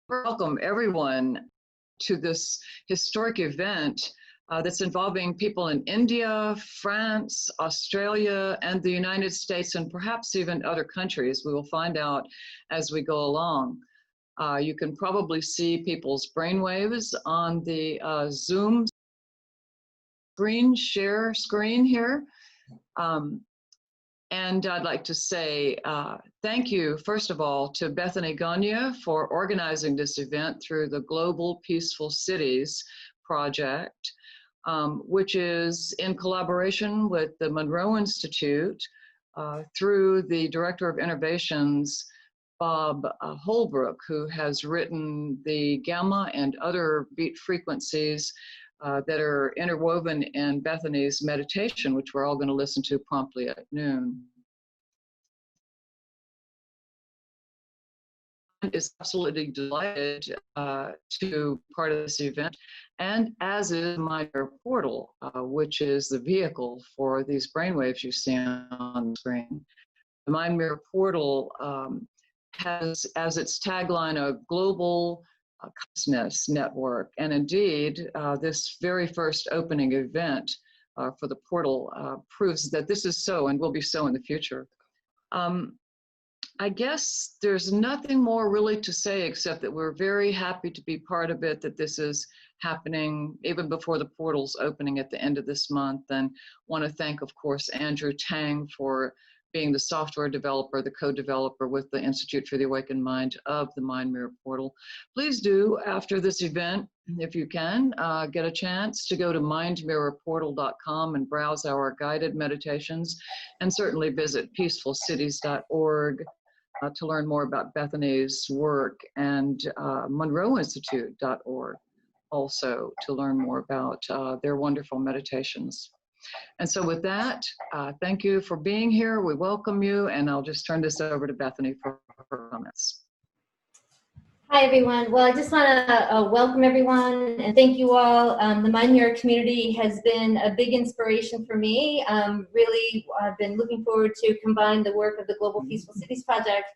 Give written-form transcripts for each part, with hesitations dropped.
Welcome everyone to this historic event that's involving people in India, France, Australia, and the United States, and perhaps even other countries. We will find out as we go along. You can probably see people's brainwaves on the Zoom share screen here. And I'd like to say thank you, first of all, to Bethany Gagne for organizing this event through the Global Peaceful Cities Project, which is in collaboration with the Monroe Institute through the Director of Innovations, Bob Holbrook, who has written the gamma and other beat frequencies that are interwoven in Bethany's meditation, which we're all going to listen to promptly at noon. Is absolutely delighted to part of this event, and as is my portal, which is the vehicle for these brainwaves you see on the screen. The Mind Mirror Portal has as its tagline a global consciousness network, and indeed this very first opening event for the portal proves that this is so and will be so in the future. I guess there's nothing more really to say except that we're very happy to be part of it, that this is happening even before the portal's opening at the end of this month, and want to thank, of course, Andrew Tang for being the software developer, the co-developer with the Institute for the Awakened Mind of the Mind Mirror Portal. Please do, after this event, if you can, get a chance to go to mindmirrorportal.com and browse our guided meditations, and certainly visit peacefulcities.org to learn more about Bethany's work, and monroeinstitute.org also to learn more about their wonderful meditations. And so with that, thank you for being here. We welcome you, and I'll just turn this over to Bethany for her comments. Hi, everyone. Well, I just want to welcome everyone and thank you all. The Mind Mirror community has been a big inspiration for me. Really, I've been looking forward to combine the work of the Global Peaceful Cities Project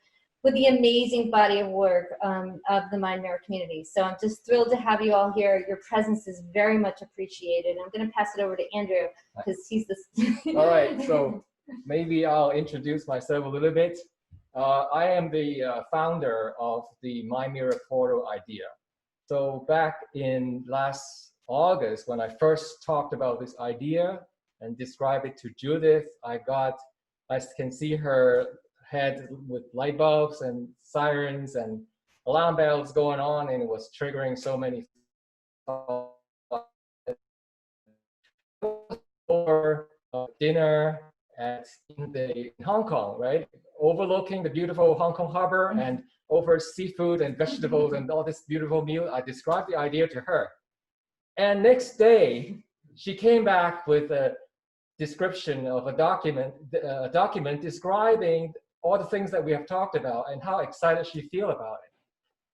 with the amazing body of work of the Mind Mirror community. So I'm just thrilled to have you all here. Your presence is very much appreciated. I'm going to pass it over to Andrew because he's the... All right, so maybe I'll introduce myself a little bit. I am the founder of the Mind Mirror Portal idea. So back in last August, when I first talked about this idea and described it to Judith, I can see her head with light bulbs and sirens and alarm bells going on, and it was triggering so many for dinner in Hong Kong, right? Overlooking the beautiful Hong Kong harbor and over seafood and vegetables and all this beautiful meal. I described the idea to her. And next day, she came back with a description of a document describing all the things that we have talked about and how excited she feels about it.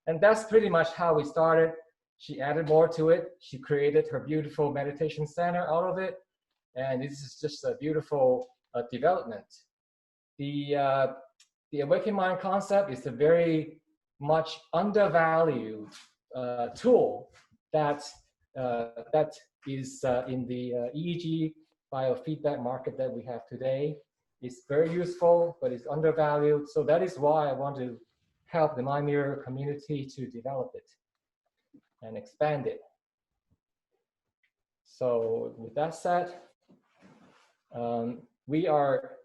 And that's pretty much how we started. She added more to it. She created her beautiful meditation center out of it. And this is just a beautiful development. The Awakened Mind concept is a very much undervalued tool that is in the EEG biofeedback market that we have today. It's very useful, but it's undervalued. So that is why I want to help the Mind Mirror community to develop it and expand it. So with that said, we are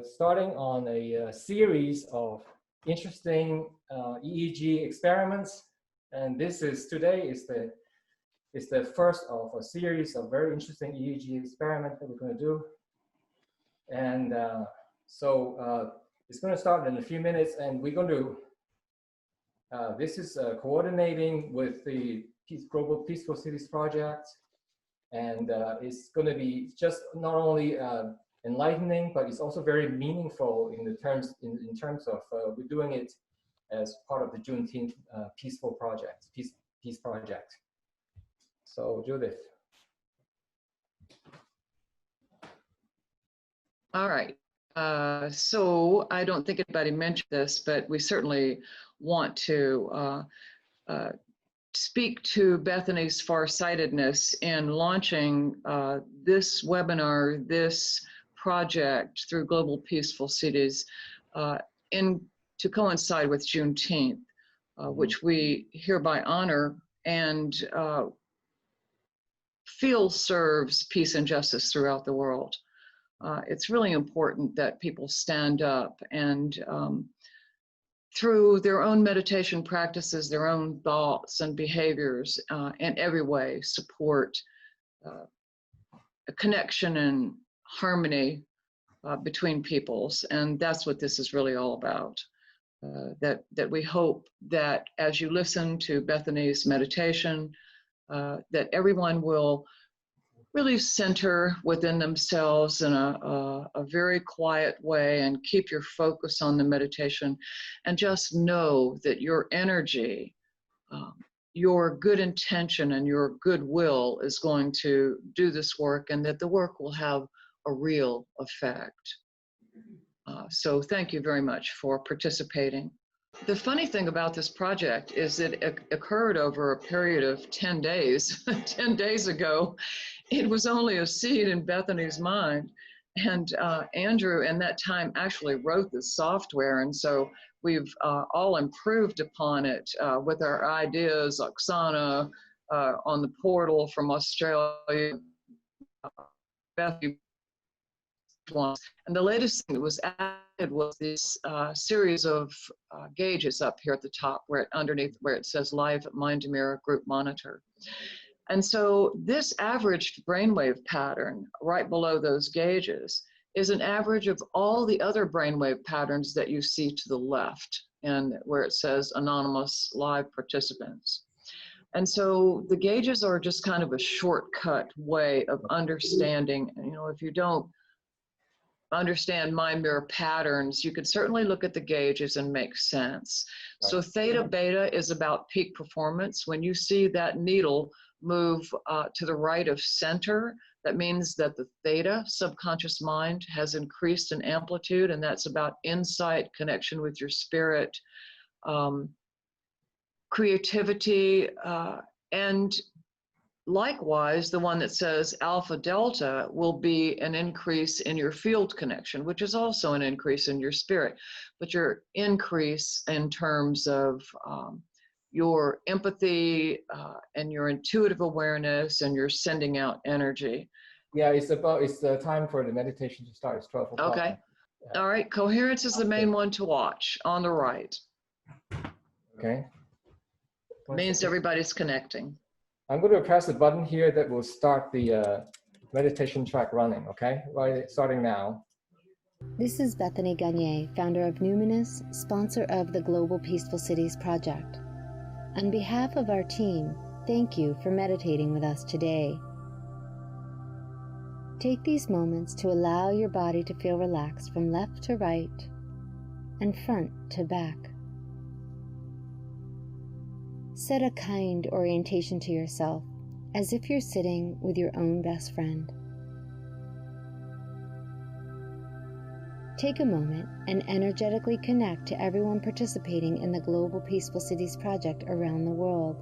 starting on a series of interesting EEG experiments, and today is the first of a series of very interesting EEG experiments that we're going to do. And so it's going to start in a few minutes, and we're going to this is coordinating with the Global Peaceful Cities Project, and it's going to be just not only enlightening, but it's also very meaningful in terms of we're doing it as part of the Juneteenth Peace Project. So Judith. All right. So I don't think anybody mentioned this, but we certainly want to speak to Bethany's farsightedness in launching this webinar, this project through Global Peaceful Cities to coincide with Juneteenth, which we hereby honor and feel serves peace and justice throughout the world. It's really important that people stand up and through their own meditation practices, their own thoughts and behaviors, in every way support a connection and harmony between peoples. And that's what this is really all about. That we hope that as you listen to Bethany's meditation, that everyone will really center within themselves in a very quiet way and keep your focus on the meditation and just know that your energy, your good intention and your goodwill is going to do this work, and that the work will have a real effect. So thank you very much for participating. The funny thing about this project is it occurred over a period of 10 days. 10 days ago, it was only a seed in Bethany's mind. And Andrew, in that time, actually wrote the software. And so we've all improved upon it with our ideas. Oksana on the portal from Australia, Bethany. And the latest thing that was added was this series of gauges up here at the top, underneath where it says Live Mind Mirror Group Monitor. And so this averaged brainwave pattern right below those gauges is an average of all the other brainwave patterns that you see to the left, and where it says anonymous live participants. And so the gauges are just kind of a shortcut way of understanding. You know, if you don't understand mind mirror patterns, you could certainly look at the gauges and make sense. Right. So theta beta is about peak performance. When you see that needle move to the right of center, that means that the theta subconscious mind has increased in amplitude, and that's about insight, connection with your spirit, creativity, and likewise, the one that says alpha delta will be an increase in your field connection, which is also an increase in your spirit, but your increase in terms of your empathy and your intuitive awareness and your sending out energy. Yeah, it's the time for the meditation to start. It's 12 o'clock. Okay. All right. Coherence is the main one to watch on the right. Okay. Means everybody's connecting. I'm going to press the button here that will start the meditation track running, okay? Right, starting now. This is Bethany Gagne, founder of Numinous, sponsor of the Global Peaceful Cities Project. On behalf of our team, thank you for meditating with us today. Take these moments to allow your body to feel relaxed from left to right and front to back. Set a kind orientation to yourself, as if you're sitting with your own best friend. Take a moment and energetically connect to everyone participating in the Global Peaceful Cities Project around the world,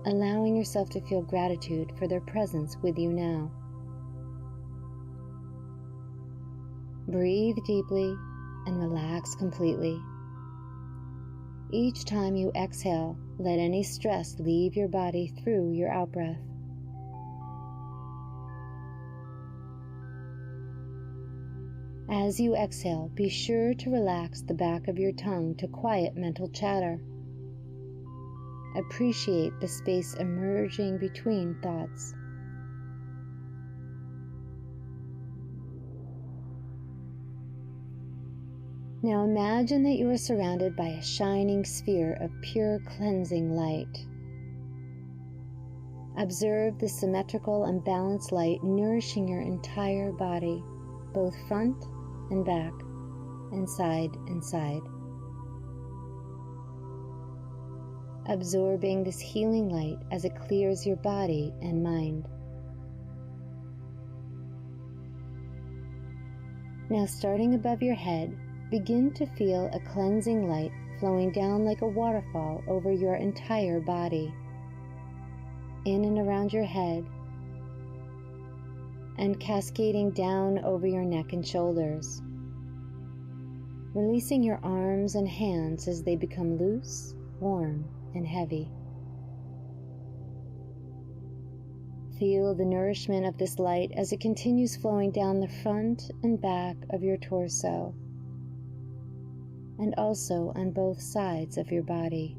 allowing yourself to feel gratitude for their presence with you now. Breathe deeply and relax completely. Each time you exhale, let any stress leave your body through your out-breath. As you exhale, be sure to relax the back of your tongue to quiet mental chatter. Appreciate the space emerging between thoughts. Now imagine that you are surrounded by a shining sphere of pure cleansing light. Observe the symmetrical and balanced light nourishing your entire body, both front and back, and side and side. Absorbing this healing light as it clears your body and mind. Now, starting above your head, begin to feel a cleansing light flowing down like a waterfall over your entire body, in and around your head, and cascading down over your neck and shoulders, releasing your arms and hands as they become loose, warm, and heavy. Feel the nourishment of this light as it continues flowing down the front and back of your torso, and also on both sides of your body.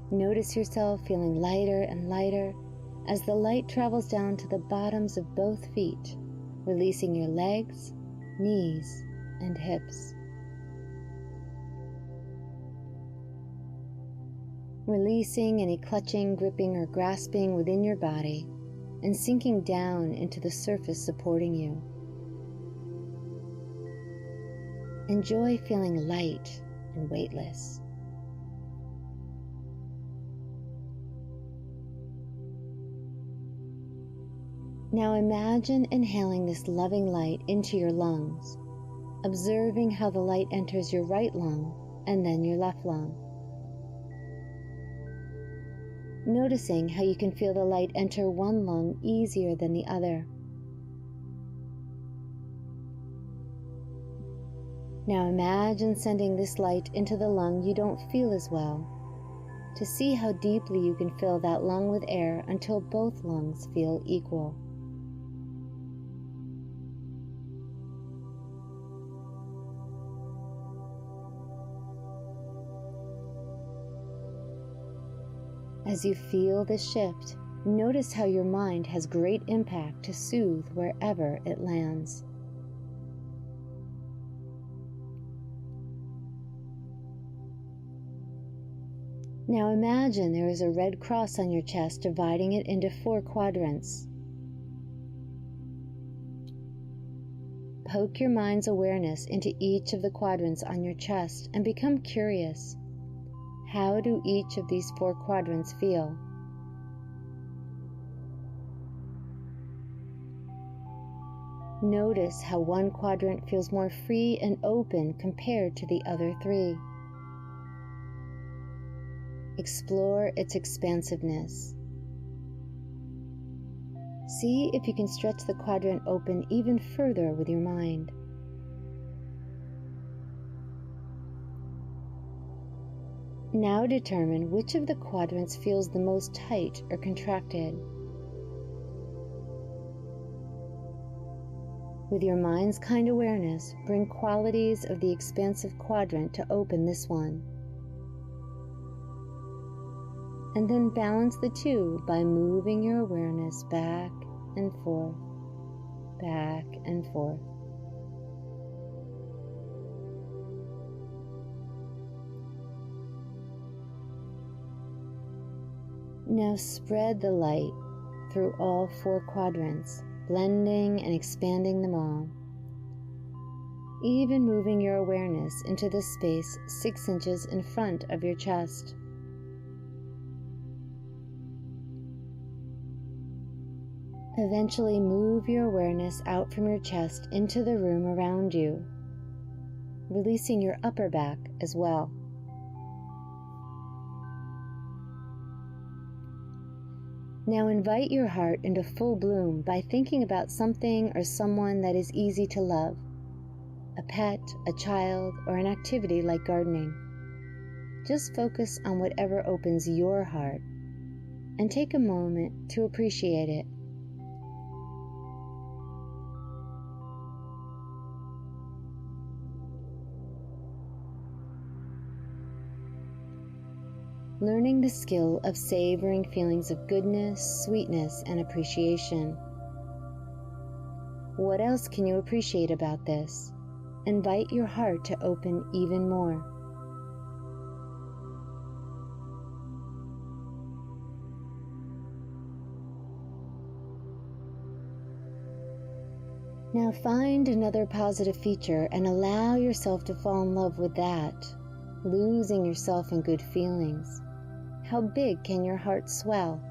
Notice yourself feeling lighter and lighter as the light travels down to the bottoms of both feet, releasing your legs, knees, and hips. Releasing any clutching, gripping, or grasping within your body and sinking down into the surface supporting you. Enjoy feeling light and weightless. Now imagine inhaling this loving light into your lungs, observing how the light enters your right lung and then your left lung. Noticing how you can feel the light enter one lung easier than the other. Now imagine sending this light into the lung you don't feel as well, to see how deeply you can fill that lung with air until both lungs feel equal. As you feel this shift, notice how your mind has great impact to soothe wherever it lands. Now imagine there is a red cross on your chest dividing it into 4 quadrants. Poke your mind's awareness into each of the quadrants on your chest and become curious. How do each of these 4 quadrants feel? Notice how one quadrant feels more free and open compared to the other 3. Explore its expansiveness. See if you can stretch the quadrant open even further with your mind. Now determine which of the quadrants feels the most tight or contracted. With your mind's kind awareness, bring qualities of the expansive quadrant to open this one. And then balance the 2 by moving your awareness back and forth, back and forth. Now spread the light through all 4 quadrants, blending and expanding them all, even moving your awareness into the space 6 inches in front of your chest. Eventually move your awareness out from your chest into the room around you, releasing your upper back as well. Now invite your heart into full bloom by thinking about something or someone that is easy to love, a pet, a child, or an activity like gardening. Just focus on whatever opens your heart and take a moment to appreciate it. Learning the skill of savoring feelings of goodness, sweetness, and appreciation. What else can you appreciate about this? Invite your heart to open even more. Now find another positive feature and allow yourself to fall in love with that, losing yourself in good feelings. How big can your heart swell?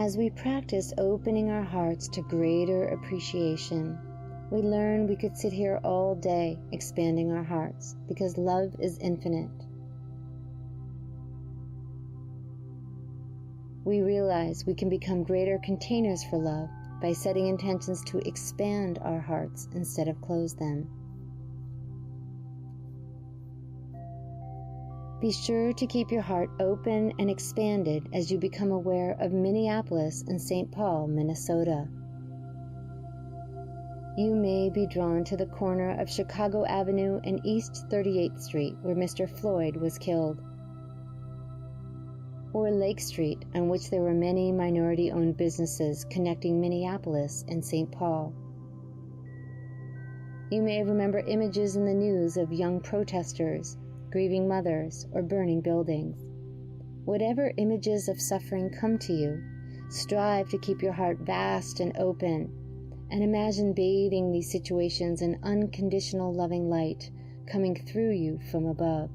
As we practice opening our hearts to greater appreciation, we learn we could sit here all day expanding our hearts because love is infinite. We realize we can become greater containers for love by setting intentions to expand our hearts instead of close them. Be sure to keep your heart open and expanded as you become aware of Minneapolis and St. Paul, Minnesota. You may be drawn to the corner of Chicago Avenue and East 38th Street where Mr. Floyd was killed, or Lake Street, on which there were many minority-owned businesses connecting Minneapolis and St. Paul. You may remember images in the news of young protesters, grieving mothers, or burning buildings. Whatever images of suffering come to you, strive to keep your heart vast and open, and imagine bathing these situations in unconditional loving light coming through you from above.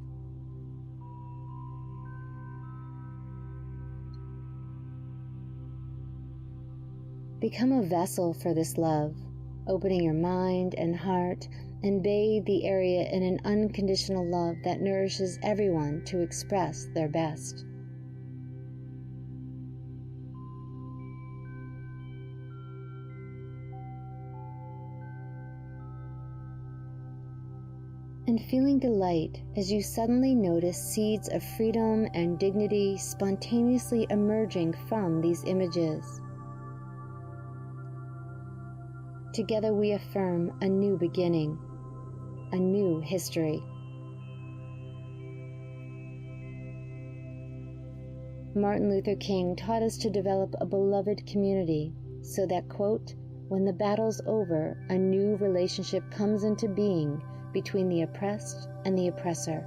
Become a vessel for this love, opening your mind and heart, and bathe the area in an unconditional love that nourishes everyone to express their best. And feeling delight as you suddenly notice seeds of freedom and dignity spontaneously emerging from these images. Together we affirm a new beginning, a new history. Martin Luther King taught us to develop a beloved community so that, quote, when the battle's over, a new relationship comes into being between the oppressed and the oppressor.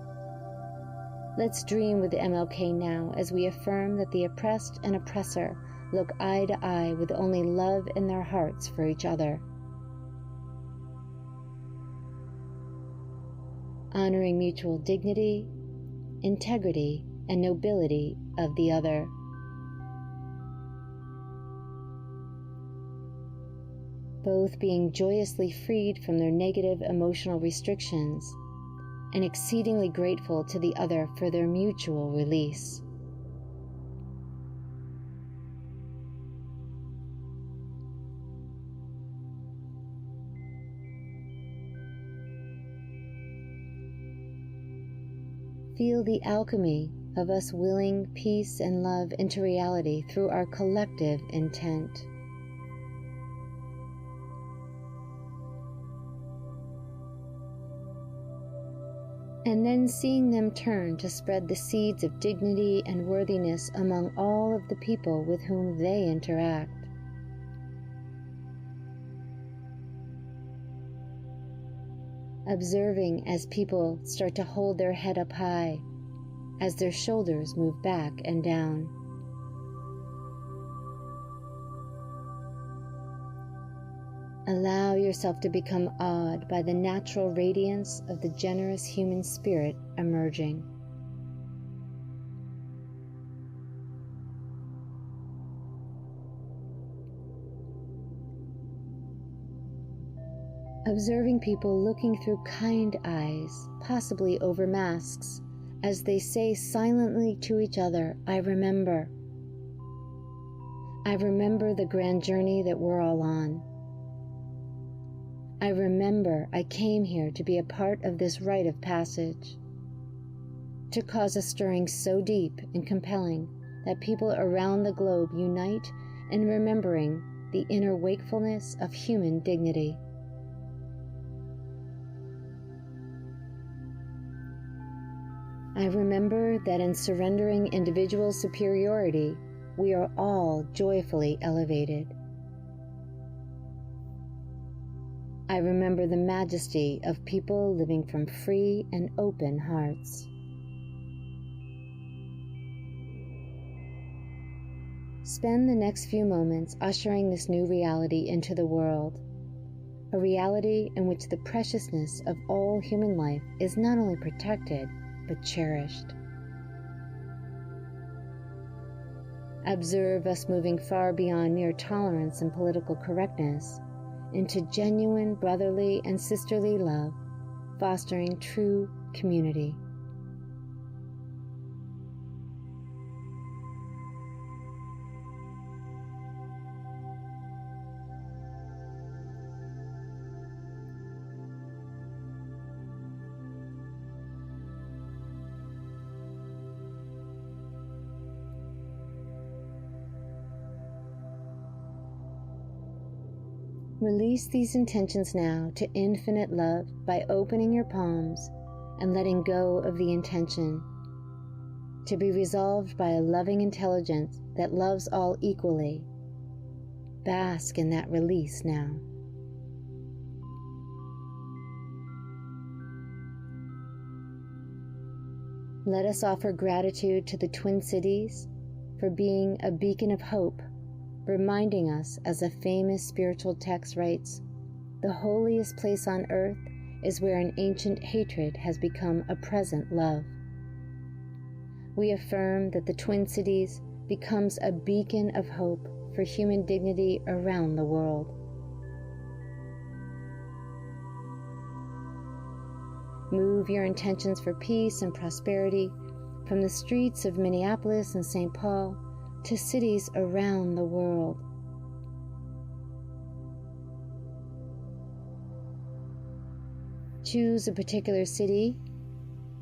Let's dream with MLK now as we affirm that the oppressed and oppressor look eye to eye with only love in their hearts for each other. Honoring mutual dignity, integrity, and nobility of the other. Both being joyously freed from their negative emotional restrictions and exceedingly grateful to the other for their mutual release. Feel the alchemy of us willing peace and love into reality through our collective intent. And then seeing them turn to spread the seeds of dignity and worthiness among all of the people with whom they interact. Observing as people start to hold their head up high, as their shoulders move back and down. Allow yourself to become awed by the natural radiance of the generous human spirit emerging. Observing people looking through kind eyes, possibly over masks, as they say silently to each other, I remember. I remember the grand journey that we're all on. I remember I came here to be a part of this rite of passage, to cause a stirring so deep and compelling that people around the globe unite in remembering the inner wakefulness of human dignity. I remember that in surrendering individual superiority, we are all joyfully elevated. I remember the majesty of people living from free and open hearts. Spend the next few moments ushering this new reality into the world, a reality in which the preciousness of all human life is not only protected, but cherished. Observe us moving far beyond mere tolerance and political correctness into genuine brotherly and sisterly love, fostering true community. Release these intentions now to infinite love by opening your palms and letting go of the intention, to be resolved by a loving intelligence that loves all equally. Bask in that release now. Let us offer gratitude to the Twin Cities for being a beacon of hope, reminding us, as a famous spiritual text writes, the holiest place on earth is where an ancient hatred has become a present love. We affirm that the Twin Cities becomes a beacon of hope for human dignity around the world. Move your intentions for peace and prosperity from the streets of Minneapolis and St. Paul to cities around the world. Choose a particular city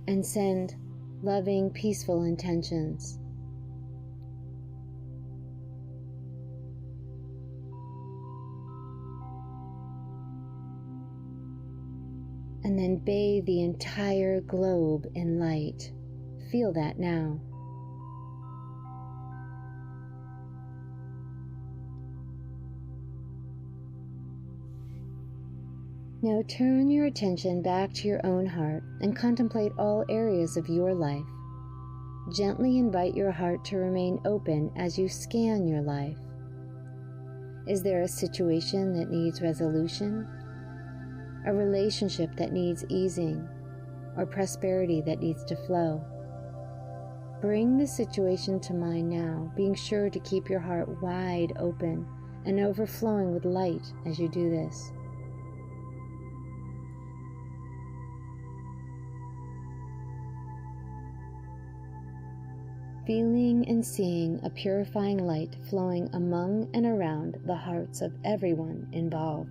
and send loving, peaceful intentions. And then bathe the entire globe in light. Feel that now. Now turn your attention back to your own heart and contemplate all areas of your life. Gently invite your heart to remain open as you scan your life. Is there a situation that needs resolution? A relationship that needs easing? Or prosperity that needs to flow? Bring the situation to mind now, being sure to keep your heart wide open and overflowing with light as you do this. Feeling and seeing a purifying light flowing among and around the hearts of everyone involved.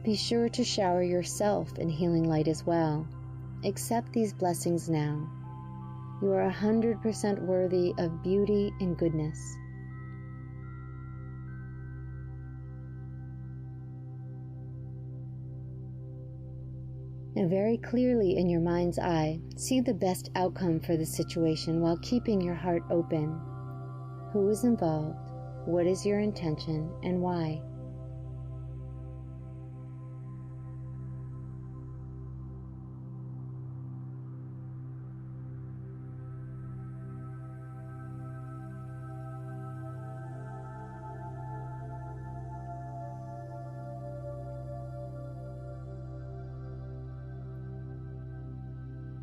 Be sure to shower yourself in healing light as well. Accept these blessings now. You are 100% worthy of beauty and goodness. Now, very clearly in your mind's eye, see the best outcome for the situation while keeping your heart open. Who is involved? What is your intention and why?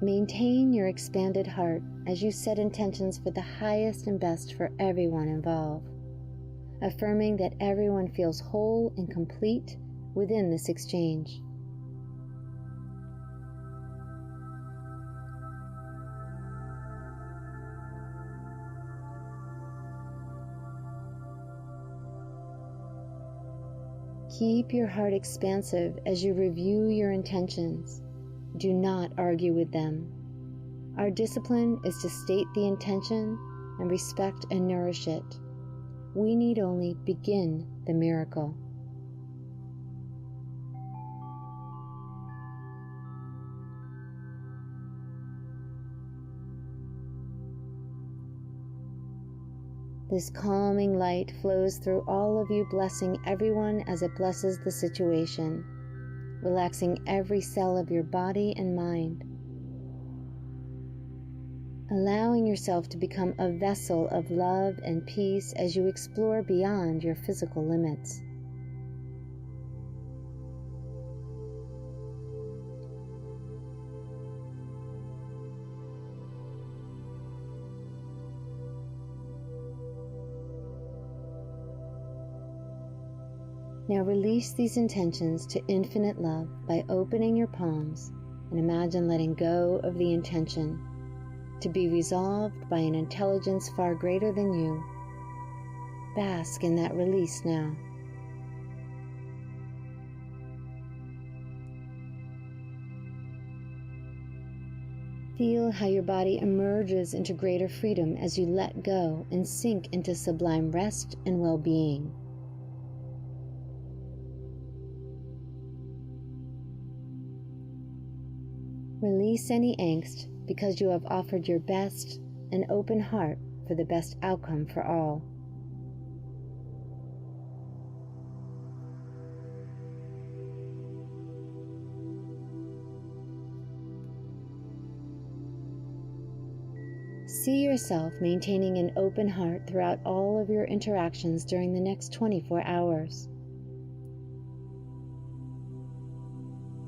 Maintain your expanded heart as you set intentions for the highest and best for everyone involved, affirming that everyone feels whole and complete within this exchange. Keep your heart expansive as you review your intentions. Do not argue with them. Our discipline is to state the intention and respect and nourish it. We need only begin the miracle. This calming light flows through all of you, blessing everyone as it blesses the situation, relaxing every cell of your body and mind, allowing yourself to become a vessel of love and peace as you explore beyond your physical limits. Now release these intentions to infinite love by opening your palms and imagine letting go of the intention to be resolved by an intelligence far greater than you. Bask in that release now. Feel how your body emerges into greater freedom as you let go and sink into sublime rest and well-being. Release any angst because you have offered your best and open heart for the best outcome for all. See yourself maintaining an open heart throughout all of your interactions during the next 24 hours.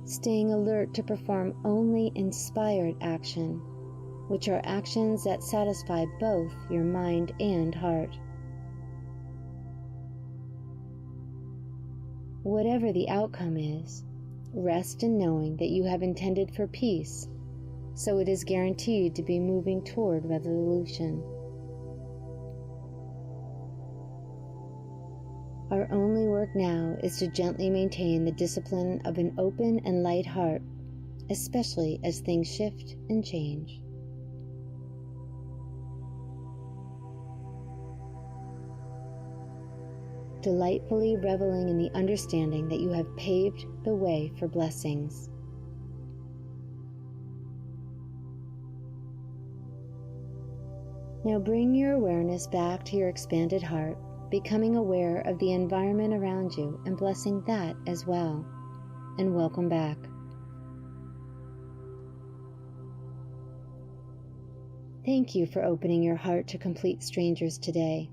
Staying alert to perform only inspired action, which are actions that satisfy both your mind and heart. Whatever the outcome is, rest in knowing that you have intended for peace, so it is guaranteed to be moving toward resolution. Our only work now is to gently maintain the discipline of an open and light heart, especially as things shift and change. Delightfully reveling in the understanding that you have paved the way for blessings. Now bring your awareness back to your expanded heart, becoming aware of the environment around you and blessing that as well. And welcome back. Thank you for opening your heart to complete strangers today.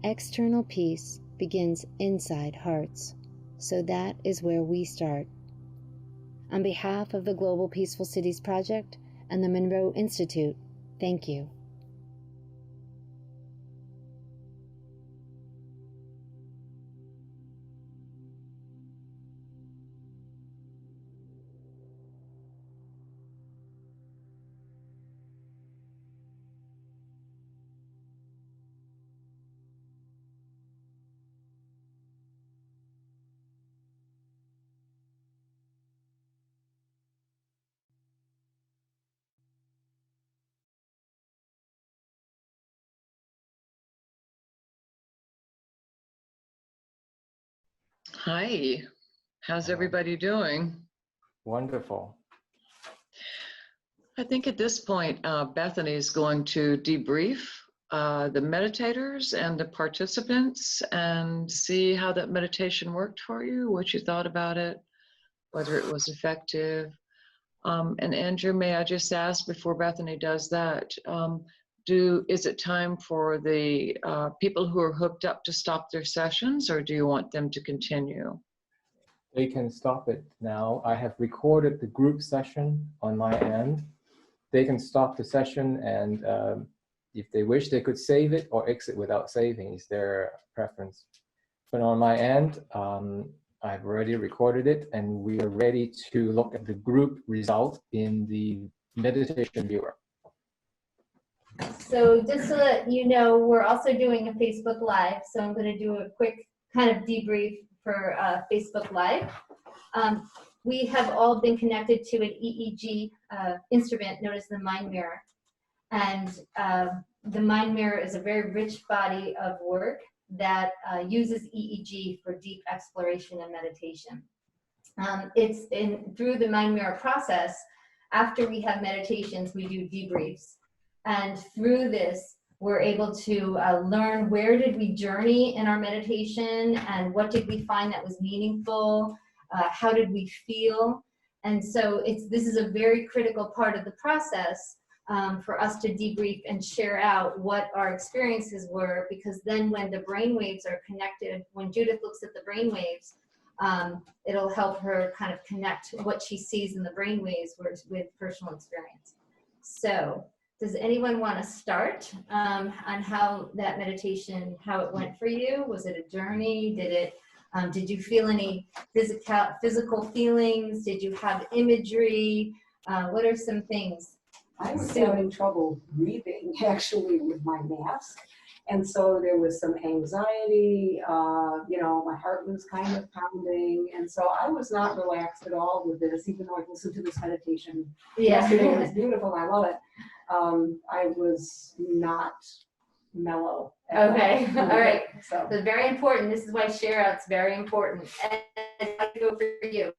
External peace begins inside hearts, so that is where we start. On behalf of the Global Peaceful Cities Project and the Monroe Institute, thank you. Hi, how's everybody doing? Wonderful. I think at this point, Bethany is going to debrief the meditators and the participants and see how that meditation worked for you, what you thought about it, whether it was effective. And Andrew, may I just ask before Bethany does that, is it time for the people who are hooked up to stop their sessions, or do you want them to continue? They can stop it now. I have recorded the group session on my end. They can stop the session, and if they wish, they could save it or exit without saving. It's their preference. But on my end, I've already recorded it, and we are ready to look at the group result in the meditation viewer. So just to let you know, we're also doing a Facebook Live, so I'm going to do a quick kind of debrief for Facebook Live. We have all been connected to an EEG instrument known as the Mind Mirror. And the Mind Mirror is a very rich body of work that uses EEG for deep exploration and meditation. It's through the Mind Mirror process, after we have meditations, we do debriefs. And through this, we're able to learn where did we journey in our meditation and what did we find that was meaningful, how did we feel. And so this is a very critical part of the process for us to debrief and share out what our experiences were, because then when the brain waves are connected, when Judith looks at the brain waves, it'll help her kind of connect what she sees in the brain waves with personal experience. So does anyone want to start on how that meditation, how it went for you? Was it a journey? Did it Did you feel any physical feelings? Did you have imagery? What are some things? I was having trouble breathing actually with my mask. And so there was some anxiety, my heart was kind of pounding. And so I was not relaxed at all with this, even though I listened to this meditation yesterday. It was beautiful, I love it. I was not mellow. Okay, all right. So Very important. This is why share out's very important. And I go for you.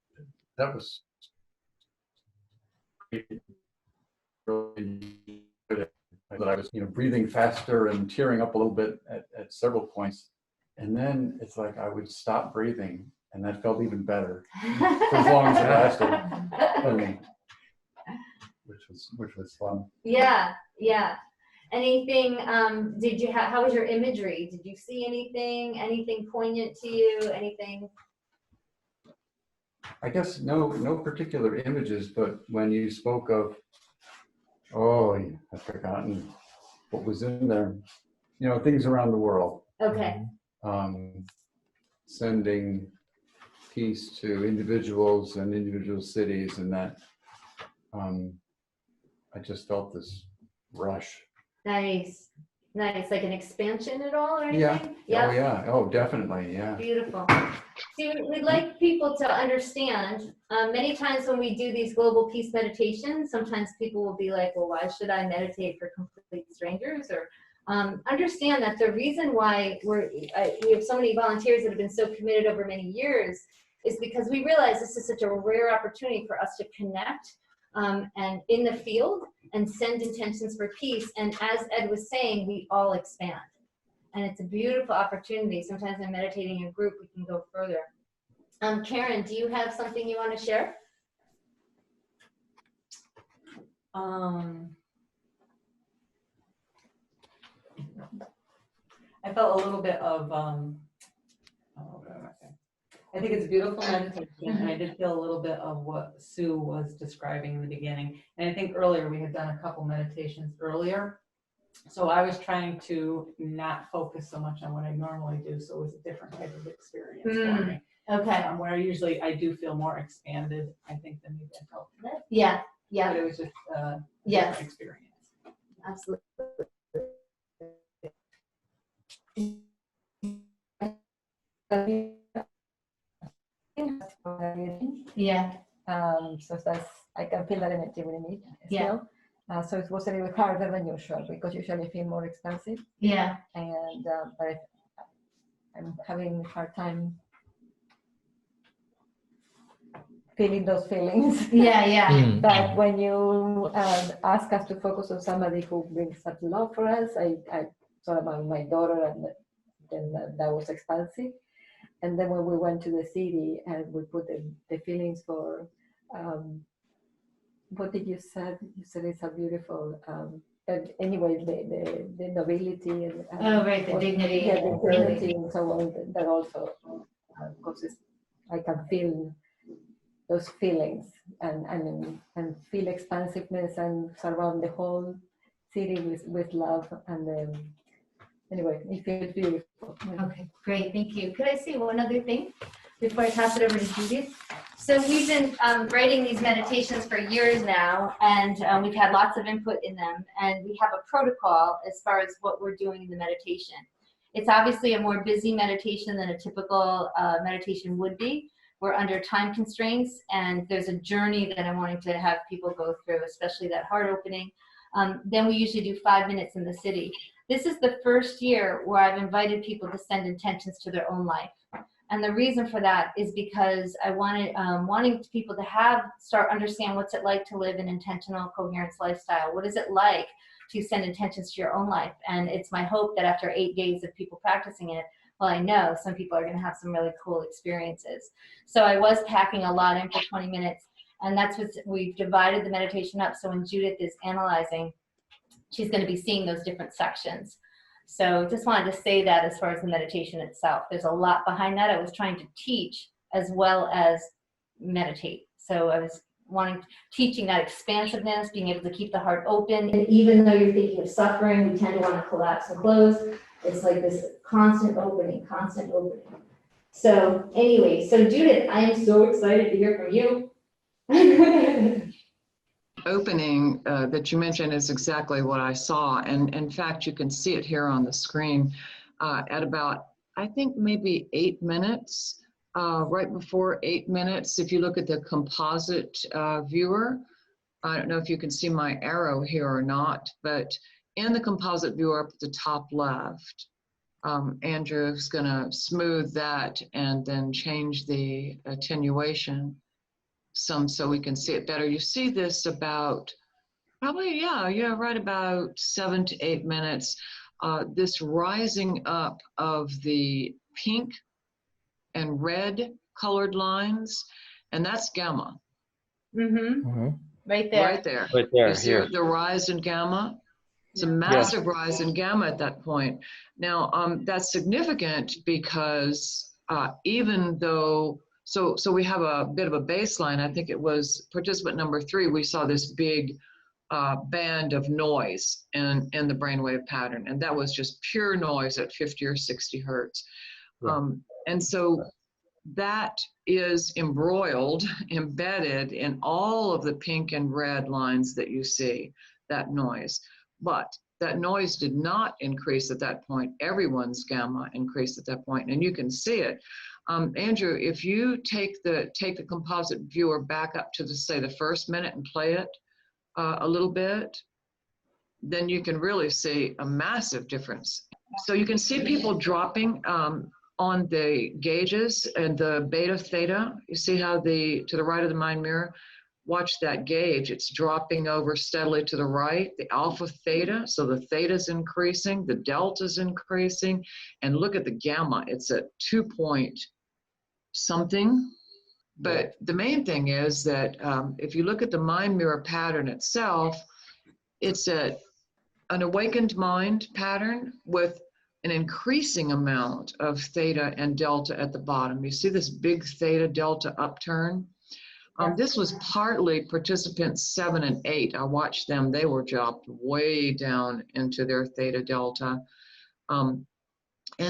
That was really good. That I was, breathing faster and tearing up a little bit at several points. And then it's like I would stop breathing, and that felt even better for as long as it lasted. Which was fun. Yeah. Anything, how was your imagery? Did you see anything poignant to you, anything? I guess no particular images, but when you spoke of, I've forgotten what was in there, things around the world. Okay. Sending peace to individuals and individual cities, and that I just felt this rush. Nice. Like an expansion at all or anything? Yeah. Yep. Oh yeah. Oh, definitely. Yeah. Beautiful. See, we'd like people to understand, many times when we do these global peace meditations, sometimes people will be like, well, why should I meditate for complete strangers? Or understand that the reason why we have so many volunteers that have been so committed over many years is because we realize this is such a rare opportunity for us to connect and in the field and send intentions for peace. And as Ed was saying, we all expand. And it's a beautiful opportunity. Sometimes in meditating in a group, we can go further. Karen, do you have something you want to share? I felt a little bit of, I think it's beautiful meditation, and I did feel a little bit of what Sue was describing in the beginning. And I think earlier we had done a couple meditations earlier. So I was trying to not focus so much on what I normally do. So it was a different type of experience for me. Okay. Where usually I do feel more expanded, I think, than maybe I felt today. Yeah. But it was just a Yes. different experience. Absolutely. Yeah. So I can feel that energy within me Yeah. still. So it was a little harder than usual because usually I feel more expansive. Yeah. And but I'm having a hard time feeling those feelings. Yeah. But when you ask us to focus on somebody who brings such love for us, I thought about my daughter, and then that was expansive. And then when we went to the city and we put the feelings for, what did you say? You said it's a beautiful, but anyway, the nobility and Right, the dignity. yeah, the dignity and so on. That also causes, I can feel those feelings and feel expansiveness and surround the whole city with love. And anyway, it feels beautiful. Okay, great, thank you. Could I say one other thing before I pass it over to Judith? So we've been writing these meditations for years now, and we've had lots of input in them, and we have a protocol as far as what we're doing in the meditation. It's obviously a more busy meditation than a typical meditation would be. We're under time constraints, and there's a journey that I'm wanting to have people go through, especially that heart opening. Then we usually do 5 minutes in the city. This is the first year where I've invited people to send intentions to their own life. And the reason for that is because I wanted wanting people to start understand what's it like to live an intentional coherence lifestyle. What is it like to send intentions to your own life? And it's my hope that after 8 days of people practicing it, well, I know some people are going to have some really cool experiences. So I was packing a lot in for 20 minutes, and that's what we've divided the meditation up. So when Judith is analyzing, she's going to be seeing those different sections. So just wanted to say that as far as the meditation itself. There's a lot behind that. I was trying to teach as well as meditate. So I was teaching that expansiveness, being able to keep the heart open. And even though you're thinking of suffering, we tend to want to collapse and close. It's like this constant opening, constant opening. So anyway, so Judith, I am so excited to hear from you. Opening that you mentioned is exactly what I saw. And in fact, you can see it here on the screen at about, I think maybe 8 minutes, right before 8 minutes. If you look at the composite viewer, I don't know if you can see my arrow here or not, but in the composite viewer up at the top left, Andrew's gonna smooth that and then change the attenuation some so we can see it better. You see this about probably, yeah, right about 7 to 8 minutes. This rising up of the pink and red colored lines, and that's gamma. Right there. Right there. Right there, You see here. the rise in gamma? It's a massive rise in gamma at that point. Now, that's significant because even though, so we have a bit of a baseline. I think it was participant number 3, we saw this big band of noise in the brainwave pattern, and that was just pure noise at 50 or 60 hertz. And so that is embroiled, embedded in all of the pink and red lines that you see, that noise. But that noise did not increase at that point. Everyone's gamma increased at that point, and you can see it. Andrew, if you take the composite viewer back up to say the first minute and play it a little bit, then you can really see a massive difference. So you can see people dropping on the gauges and the beta theta. You see how to the right of the mind mirror, watch that gauge. It's dropping over steadily to the right, the alpha theta. So the theta's increasing, the delta's increasing, and look at the gamma. It's at 2 point something. But the main thing is that if you look at the mind mirror pattern itself, it's an awakened mind pattern with an increasing amount of theta and delta at the bottom. You see this big theta delta upturn? This was partly participants 7 and 8. I watched them, they were dropped way down into their theta delta. And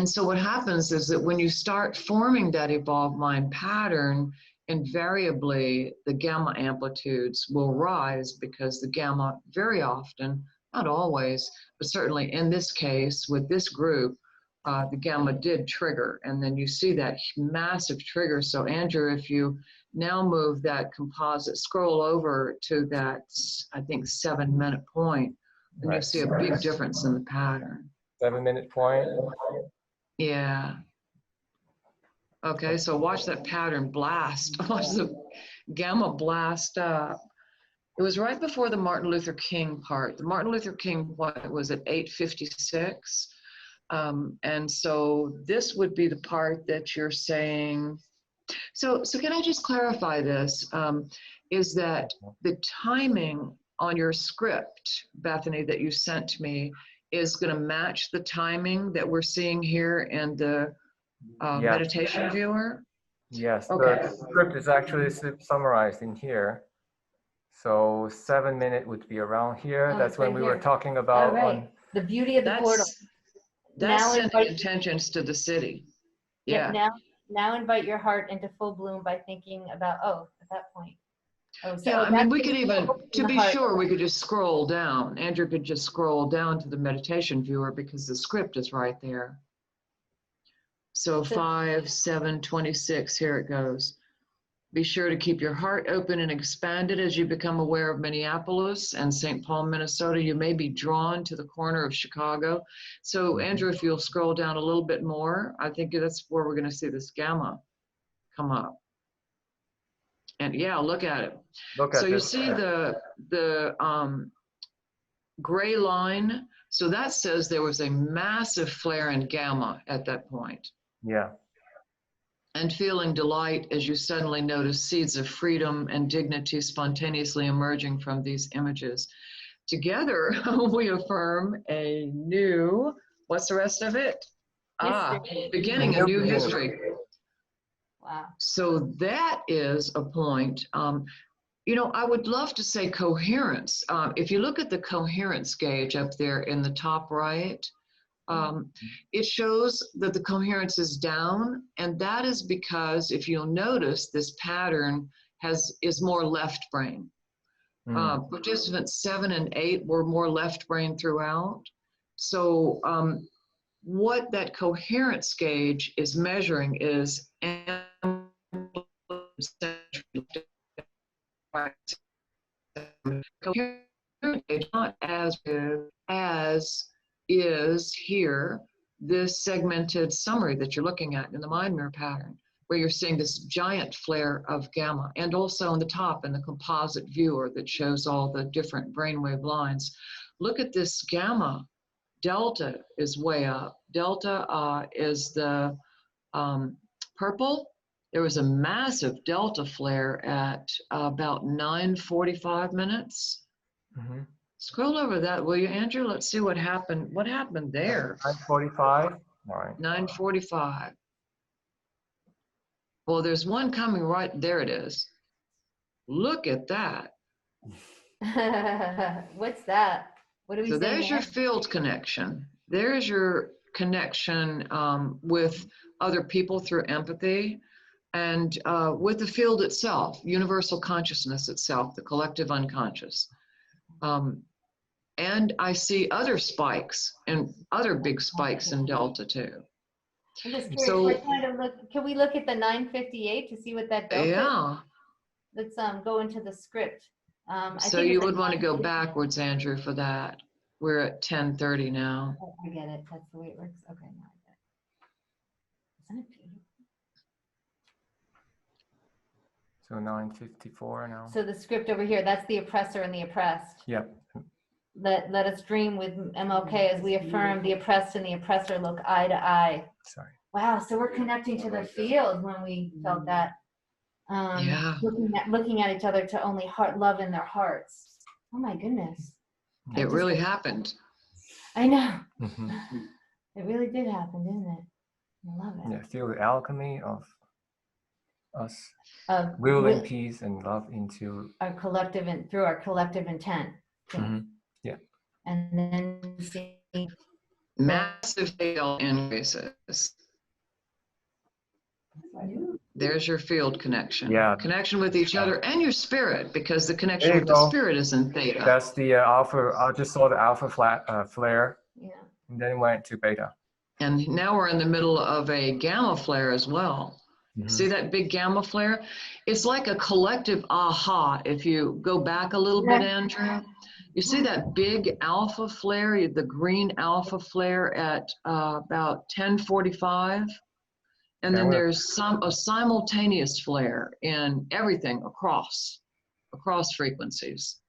so what happens is that when you start forming that evolved mind pattern, invariably the gamma amplitudes will rise, because the gamma very often, not always, but certainly in this case with this group, the gamma did trigger, and then you see that massive trigger. So Andrew, if you now move that composite, scroll over to that, I think 7 minute point, and you see a big difference in the pattern. 7 minute point. Yeah. Okay, so watch that pattern blast. Watch the gamma blast up. It was right before the Martin Luther King part. The Martin Luther King point was at 8:56. And so this would be the part that you're saying. So can I just clarify this? Is that the timing on your script, Bethany, that you sent to me is going to match the timing that we're seeing here in the meditation viewer? Yes, okay. The script is actually summarized in here. So 7 minute would be around here. That's when we were talking about on the beauty of the portal. That's Now sending intentions to the city. Yeah. Now invite your heart into full bloom by thinking about, at that point. I mean, we could even, to be sure, we could just scroll down. Andrew could just scroll down to the meditation viewer because the script is right there. So 5, 7, 26, here it goes. Be sure to keep your heart open and expanded as you become aware of Minneapolis and St. Paul, Minnesota. You may be drawn to the corner of Chicago. So Andrew, if you'll scroll down a little bit more, I think that's where we're going to see this gamma come up. And yeah, look at it. So you see the gray line. So that says there was a massive flare in gamma at that point. Yeah. And feeling delight as you suddenly notice seeds of freedom and dignity spontaneously emerging from these images. Together, we affirm a new, what's the rest of it? Beginning a new history. Wow. So that is a point. You know, I would love to say coherence. If you look at the coherence gauge up there in the top right, It shows that the coherence is down, and that is because if you'll notice, this pattern is more left brain. Participants 7 and 8 were more left brain throughout. So what that coherence gauge is measuring is coherence gauge, not as is here, this segmented summary that you're looking at in the mind mirror pattern, where you're seeing this giant flare of gamma, and also on the top in the composite viewer that shows all the different brainwave lines. Look at this gamma. Delta is way up. Delta is the purple. There was a massive delta flare at about 9:45 minutes. Scroll over that, will you, Andrew? Let's see what happened. What happened there? 9:45. All right. 9:45. Well, there's one coming right there. It is. Look at that. What's that? What are we So saying there's your field connection. There's your connection with other people through empathy, and with the field itself, universal consciousness itself, the collective unconscious. And I see other spikes and other big spikes in delta too. I'm just curious, So- we're trying to look, can we look at the 958 to see what that delta is? Yeah. Let's go into the script. I So think you it's would a want to go 950. backwards, Andrew, for that. We're at 10:30 now. Oh, I get it. That's the way it works. Okay, now I get it. Isn't it beautiful? So 9:54 now. So the script over here, that's the oppressor and the oppressed. Yep. Let us dream with MLK as we affirm the oppressed and the oppressor look eye to eye. Sorry. Wow, so we're connecting to the field when we felt that. Yeah. Looking at each other to only love in their hearts. Oh my goodness. It really happened. I know. Mhm. It really did happen, didn't it? I love it. Yeah, feel the alchemy of us Of willing wi- peace and love into. our collective and through our collective intent. Mhm. Yeah. And then see Massive scale increases. There's your field connection. Yeah. Connection with each other and your spirit, because the connection There you with the go. spirit is in theta. That's the alpha. I just saw the alpha flare, yeah. and then went to beta. And now we're in the middle of a gamma flare as well. Mhm. See that big gamma flare? It's like a collective aha. If you go back a little bit, Andrew, you see that big alpha flare, the green alpha flare at about 10:45. And then Okay. there's a simultaneous flare in everything across frequencies,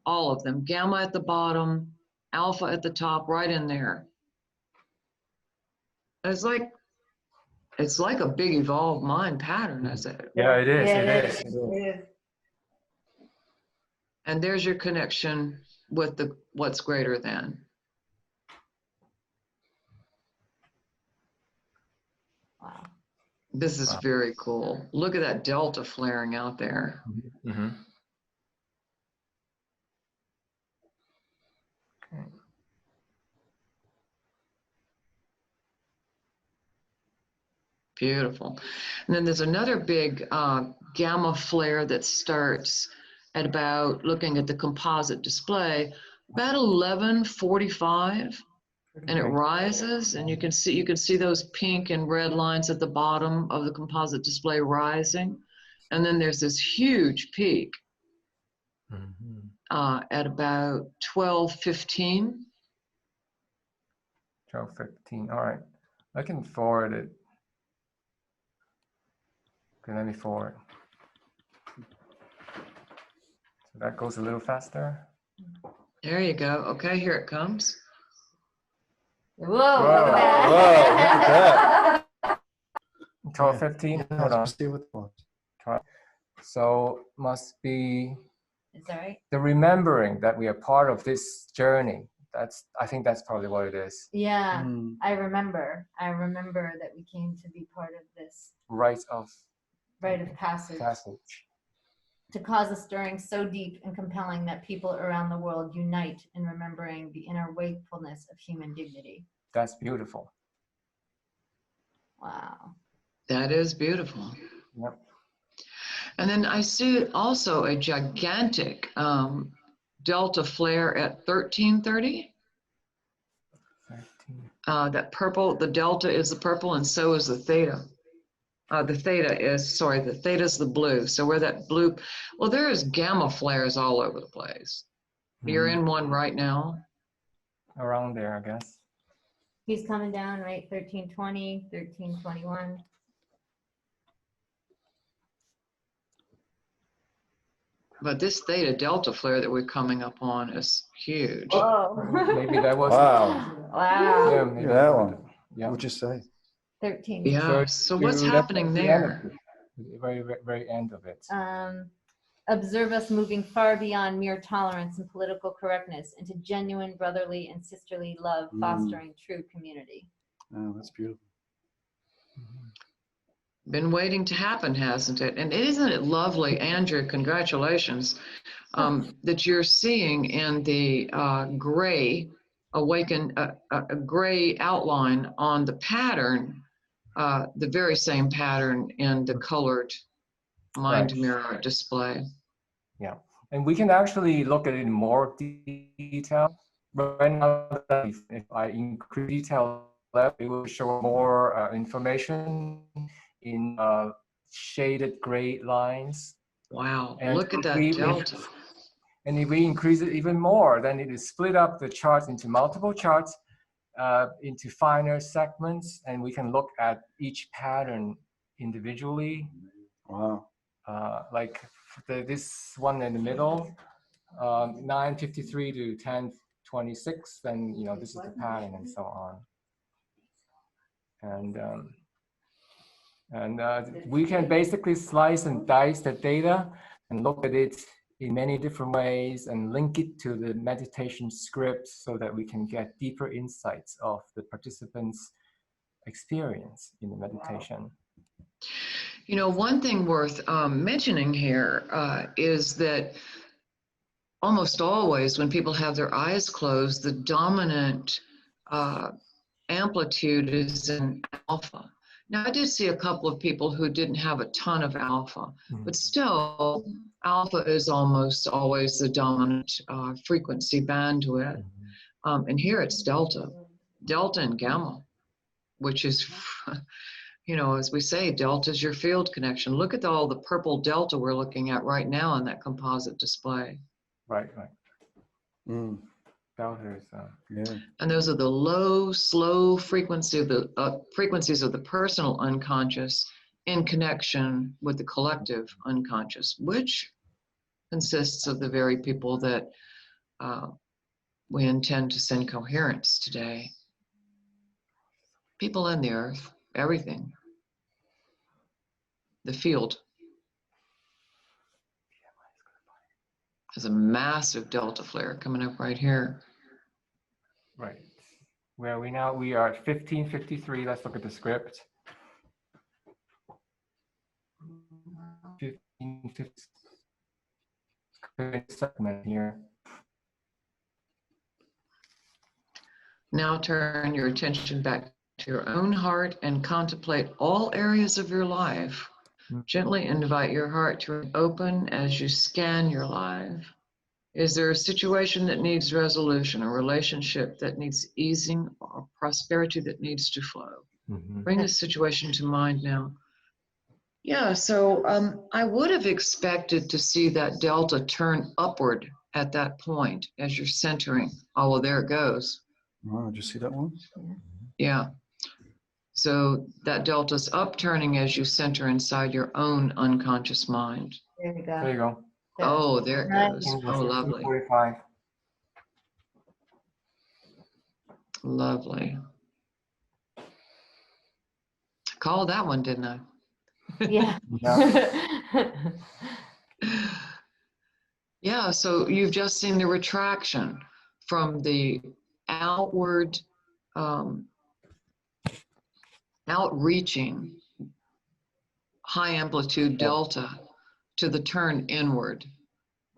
all of them. Gamma at the bottom, alpha at the top, right in there. It's like a big evolved mind pattern, is it? Yeah, it is. Yeah, It is. It is. It is. And there's your connection with what's greater than. Wow. This is Wow. very cool. Look at that delta flaring out there. Mhm. Beautiful. And then there's another big gamma flare that starts at about, looking at the composite display, about 11:45, and it Okay. rises, and you can see those pink and red lines at the bottom of the composite display rising. And then there's this huge peak Mhm. at about 12:15. 12:15. All right. I can forward it. Okay, let me forward. So that goes a little faster. There you go. Okay, here it comes. Whoa, look at that. Whoa, look at 12:15. Yeah, Hold on. let's see what it was. So must be It's all right. the remembering that we are part of this journey. I think that's probably what it is. Yeah, Mm. I remember that we came to be part of this Rite of rite of passage. To cause a stirring so deep and compelling that people around the world unite in remembering the inner wakefulness of human dignity. That's beautiful. Wow. That is beautiful. Yep. And then I see also a gigantic delta flare at 1330. 13. That purple, the delta is the purple, and so is the theta. The theta is the blue. So where that blue, well, there's gamma flares all over the place. You're in one right now. Around there, I guess. He's coming down, right? 1320, 1321. But this theta delta flare that we're coming up on is huge. Whoa. Maybe that was. Wow. Wow. Yeah, Look maybe at that one. Yeah. What'd you say? 13. Yeah. So what's that's happening the end there? of it. The very, very end of it. Observe us moving far beyond mere tolerance and political correctness into genuine brotherly and sisterly love, fostering true community. Oh, that's beautiful. Been waiting to happen, hasn't it? And isn't it lovely, Andrew, congratulations, that you're seeing in the gray a gray outline on the pattern, the very same pattern in the colored mind Right. mirror display. Yeah, and we can actually look at it in more detail. Right now, if I increase detail level, it will show more information in shaded gray lines. Wow, And look at that delta. And if we increase it even more, then it is split up the charts into multiple charts, into finer segments, and we can look at each pattern individually. Wow. Like this one in the middle, 9:53 to 10:26, then this is the pattern and so on. And we can basically slice and dice the data and look at it in many different ways and link it to the meditation script so that we can get deeper insights of the participants' experience in the meditation. You know, one thing worth mentioning here is that almost always when people have their eyes closed, the dominant amplitude is in alpha. Now, I did see a couple of people who didn't have a ton of alpha, but still, alpha is almost always the dominant frequency bandwidth. And here it's delta and gamma, which is, you know, as we say, delta is your field connection. Look at all the purple delta we're looking at right now on that composite display. Right. Delta is, Yeah. And those are the low, slow frequencies of the personal unconscious in connection with the collective unconscious, which consists of the very people that we intend to send coherence today. People in the earth, everything. The field. There's a massive delta flare coming up right here. right. Where we now? We are at 15:53. Let's look at the script. 15:50 segment here. Now turn your attention back to your own heart and contemplate all areas of your life. Gently invite your heart to open as you scan your life. Is there a situation that needs resolution, a relationship that needs easing, or prosperity that needs to flow? Bring the situation to mind now. Yeah, so I would have expected to see that delta turn upward at that point as you're centering. Oh, well, there it goes. Oh, did you see that one? Yeah. So that delta's upturning as you center inside your own unconscious mind. There you There go. you go. Oh, there it goes. Oh, lovely. 45. Lovely. Called that one, didn't I? Yeah. Yeah, so you've just seen the retraction from the outward, outreaching high amplitude delta to the turn inward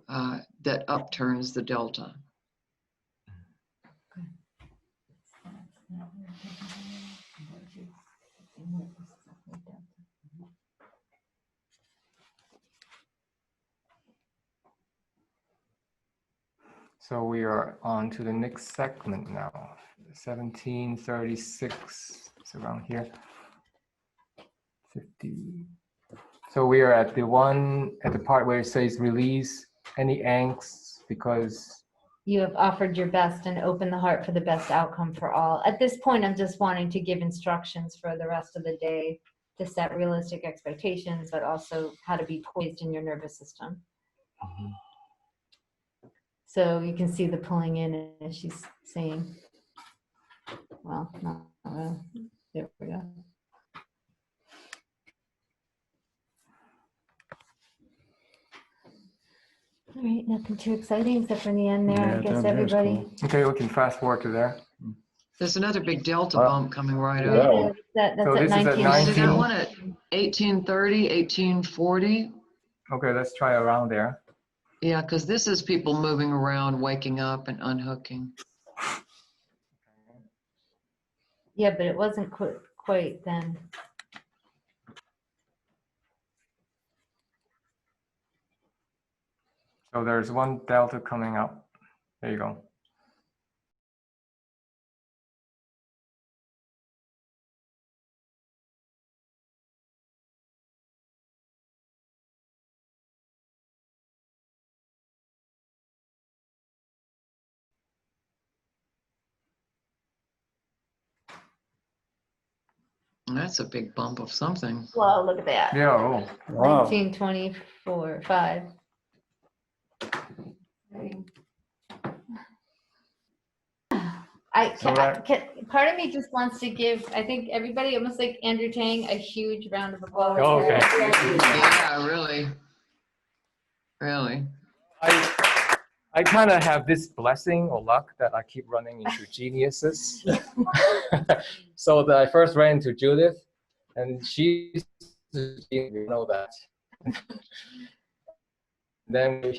that upturns the delta. So we are on to the next segment now. 1736, it's around here. 50. So we are at the part where it says release any angst because you have offered your best and opened the heart for the best outcome for all. At this point, I'm just wanting to give instructions for the rest of the day to set realistic expectations, but also how to be poised in your nervous system. Mm-hmm. So you can see the pulling in as she's saying, well, no, there we go. All right, nothing too exciting except for in the end there. Yeah, I guess down there is everybody. cool. Okay, we can fast forward to there. There's another big delta bump coming right Yeah. up. Yeah, that's So at this is at 19. See that one at 1830, 1840? Okay, let's try around there. Yeah, because this is people moving around, waking up and unhooking. Yeah, but it wasn't quite then. So there's one delta coming up. There you go. That's a big bump of something. Well, look at that. Yeah, oh. Wow. 1924, 5. Part of me just wants to give, I think, everybody, almost like Andrew Tang, a huge round of applause. Oh, okay. Yeah, really. Really. I kind of have this blessing or luck that I keep running into geniuses. So that I first ran into Judith, and she's, you know that. Then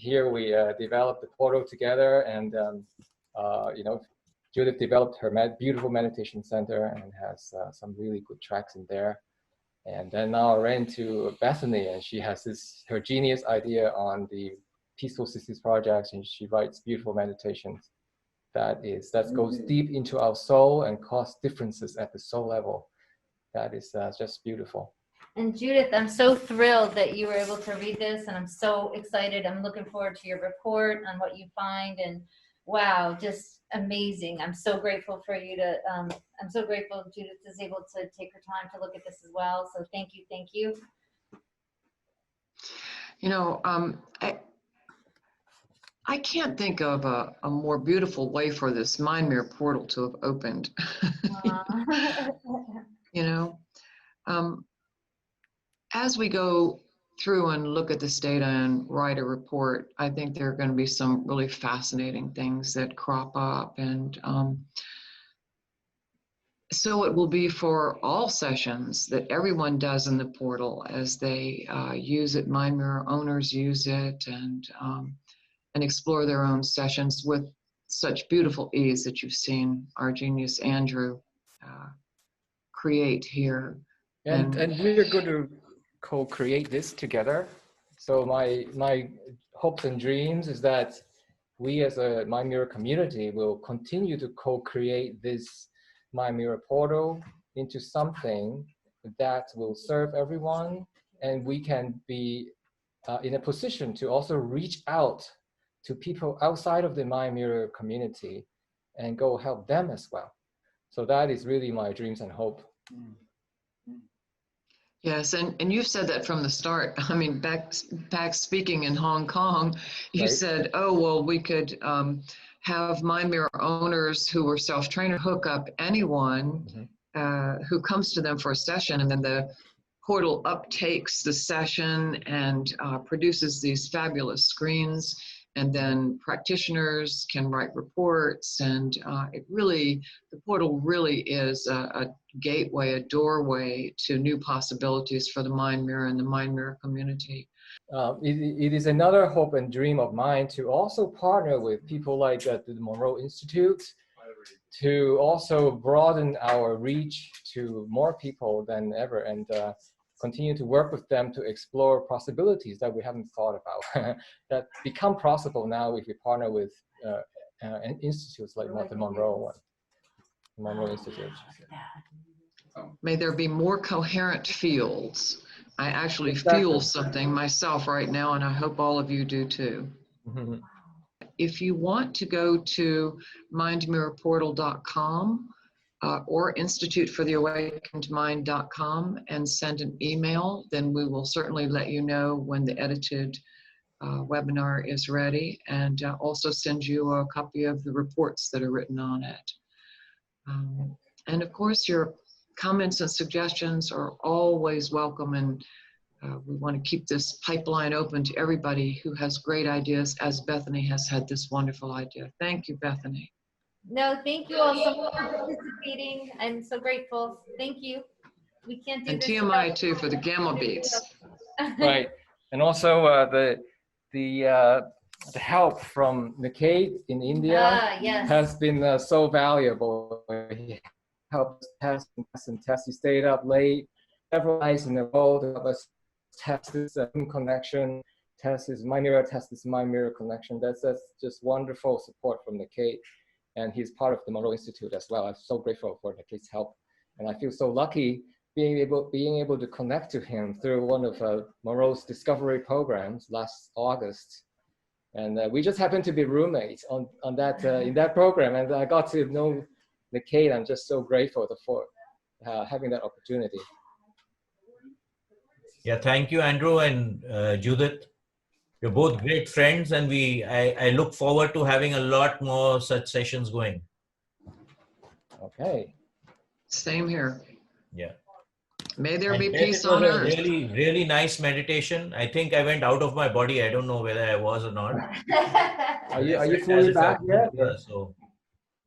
we developed the portal together, and you know, Judith developed her beautiful meditation center and has some really good tracks in there. And then now I ran into Bethany, and she has her genius idea on the Peaceful Cities projects, and she writes beautiful meditations that goes deep into our soul and cause differences at the soul level. That is just beautiful. And Judith, I'm so thrilled that you were able to read this, and I'm so excited. I'm looking forward to your report on what you find, and wow, just amazing. I'm so grateful for you to, I'm so grateful Judith is able to take her time to look at this as well. So thank you, thank you. You know, I can't think of a more beautiful way for this mind mirror portal to have opened. You know, as we go through and look at this data and write a report, I think there are going to be some really fascinating things that crop up. And so it will be for all sessions that everyone does in the portal as they use it, mind mirror owners use it, and explore their own sessions with such beautiful ease that you've seen our genius Andrew create here. And we're going to co-create this together. So my hopes and dreams is that we as a Mind Mirror community will continue to co-create this Mind Mirror portal into something that will serve everyone, and we can be in a position to also reach out to people outside of the Mind Mirror community and go help them as well. So that is really my dreams and hope. Yes, and you've said that from the start. I mean, back speaking in Hong Kong, you said, oh, well, we could have Mind Mirror owners who were self-trainer hook up anyone who comes to them for a session, and then the portal uptakes the session and produces these fabulous screens, and then practitioners can write reports, and the portal really is a gateway, a doorway to new possibilities for the Mind Mirror and the Mind Mirror community. It is another hope and dream of mine to also partner with people like the Monroe Institute to also broaden our reach to more people than ever, and continue to work with them to explore possibilities that we haven't thought about that become possible now if we partner with institutes like the Monroe one, Monroe Institute. May there be more coherent fields. I actually Exactly. feel something myself right now, and I hope all of you do too. Mm-hmm. If you want to go to mindmirrorportal.com or institutefortheawakenedmind.com and send an email, then we will certainly let you know when the edited webinar is ready, and also send you a copy of the reports that are written on it. And of course, your comments and suggestions are always welcome, and we want to keep this pipeline open to everybody who has great ideas, as Bethany has had this wonderful idea. Thank you, Bethany. No, thank you all so much for participating. I'm so grateful. Thank you. We can't do And this TMI without- too for the gamma beats. Right, and also the help from Nikkei in India yes. has been so valuable. He helped us test and test. He stayed up late several nights in a row to help us test this connection, test this mind mirror connection. That's just wonderful support from Nikkei, and he's part of the Monroe Institute as well. I'm so grateful for Nikkei's help, and I feel so lucky being able to connect to him through one of Monroe's discovery programs last August. And we just happened to be roommates on that in that program, and I got to know Nikkei. I'm just so grateful for having that opportunity. Yeah, thank you, Andrew and Judith. You're both great friends, and I look forward to having a lot more such sessions going. Okay. Same here. Yeah. May there be Yes, peace it was on a earth. really, really nice meditation. I think I went out of my body. I don't know whether I was or not. Are you I felt fully as if back I was yet? here, so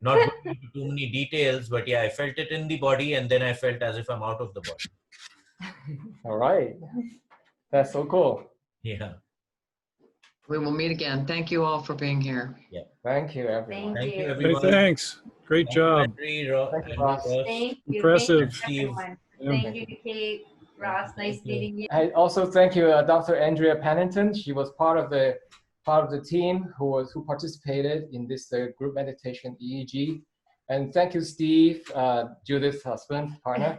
not going into too many details, but yeah, I felt it in the body, and then I felt as if I'm out of the body. All right. That's so cool. Yeah. We will meet again. Thank you all for being here. Yeah. Thank you, everyone. Thank you, Hey, everyone. thanks. Great job. Thank you, Andrew, Ross. Ross. Thank you. Impressive. Thank you, everyone. Yeah. Thank you, Kate, Ross. Nice meeting you. I also thank you, Dr. Andrea Pennington. She was part of the team who participated in this group meditation EEG. And thank you, Steve, Judith's husband, partner,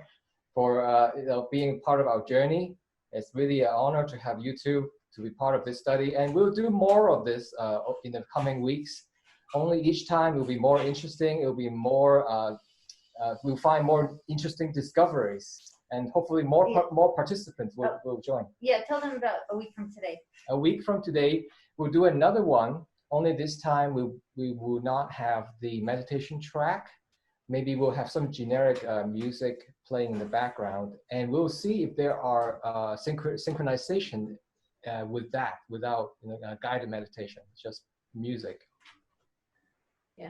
for being part of our journey. It's really an honor to have you two to be part of this study, and we'll do more of this in the coming weeks. Only each time will be more interesting. It will be more. We'll find more interesting discoveries, and hopefully more participants will join. Yeah, tell them about a week from today. A week from today, we'll do another one. Only this time we will not have the meditation track. Maybe we'll have some generic music playing in the background, and we'll see if there are synchronization with that without guided meditation, just music. Yeah.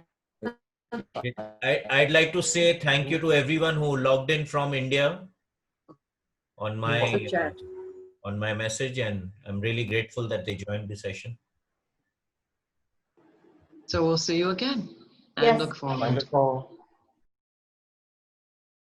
I'd like to say thank you to everyone who logged in from India on my message, and I'm really grateful that they joined the session. So we'll see you again. Yes. And look forward. Wonderful.